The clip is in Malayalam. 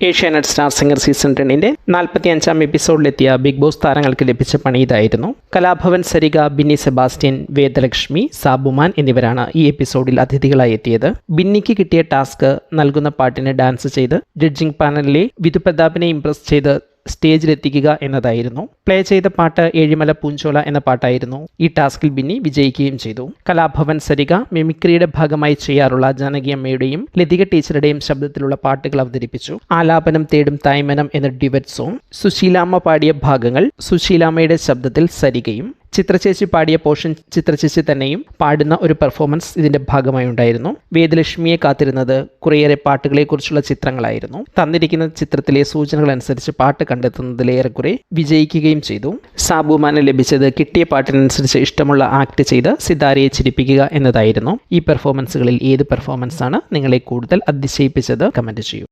ഏഷ്യാനെറ്റ് സ്റ്റാർ സിംഗർ സീസൺ 2 45-ാം എപ്പിസോഡിലെത്തിയ ബിഗ് ബോസ് താരങ്ങൾക്ക് ലഭിച്ച പണി ഇതായിരുന്നു. കലാഭവൻ സരിക, ബിന്നി സെബാസ്റ്റ്യൻ, വേദലക്ഷ്മി, സാബുമാൻ എന്നിവരാണ് ഈ എപ്പിസോഡിൽ അതിഥികളായി എത്തിയത്. ബിന്നിക്ക് കിട്ടിയ ടാസ്ക് നൽകുന്ന പാട്ടിന് ഡാൻസ് ചെയ്ത് ജഡ്ജിംഗ് പാനലിലെ വിധു പ്രതാപിനെ ഇംപ്രസ് ചെയ്ത് സ്റ്റേജിലെത്തിക്കുക എന്നതായിരുന്നു. പ്ലേ ചെയ്ത പാട്ട് ഏഴിമല പൂഞ്ചോല എന്ന പാട്ടായിരുന്നു. ഈ ടാസ്കിൽ ബിന്നി വിജയിക്കുകയും ചെയ്തു. കലാഭവൻ സരിക മിമിക്രിയുടെ ഭാഗമായി ചെയ്യാറുള്ള ജാനകിയമ്മയുടെയും ലതിക ടീച്ചറുടെയും ശബ്ദത്തിലുള്ള പാട്ടുകൾ അവതരിപ്പിച്ചു. ആലാപനം തേടും തായ്മനം എന്ന ഡിവറ്റ് സോങ്, സുശീലാമ്മ പാടിയ ഭാഗങ്ങൾ സുശീലാമ്മയുടെ ശബ്ദത്തിൽ സരികയും, ചിത്രചേച്ചി പാടിയ പോർഷൻ ചിത്രചേച്ചി തന്നെയും പാടുന്ന ഒരു പെർഫോമൻസ് ഇതിന്റെ ഭാഗമായി ഉണ്ടായിരുന്നു. വേദലക്ഷ്മിയെ കാത്തിരുന്നത് കുറേയേറെ പാട്ടുകളെക്കുറിച്ചുള്ള ചിത്രങ്ങളായിരുന്നു. തന്നിരിക്കുന്ന ചിത്രത്തിലെ സൂചനകൾ അനുസരിച്ച് പാട്ട് കണ്ടെത്തുന്നതിലേറെക്കുറെ വിജയിക്കുകയും ചെയ്തു. സാബുമാന് ലഭിച്ചത് കിട്ടിയ പാട്ടിനനുസരിച്ച് ഇഷ്ടമുള്ള ആക്ട് ചെയ്ത് സിതാരയെ ചിരിപ്പിക്കുക എന്നതായിരുന്നു. ഈ പെർഫോമൻസുകളിൽ ഏത് പെർഫോമൻസാണ് നിങ്ങളെ കൂടുതൽ അതിശയിപ്പിച്ചത്? കമന്റ് ചെയ്യൂ.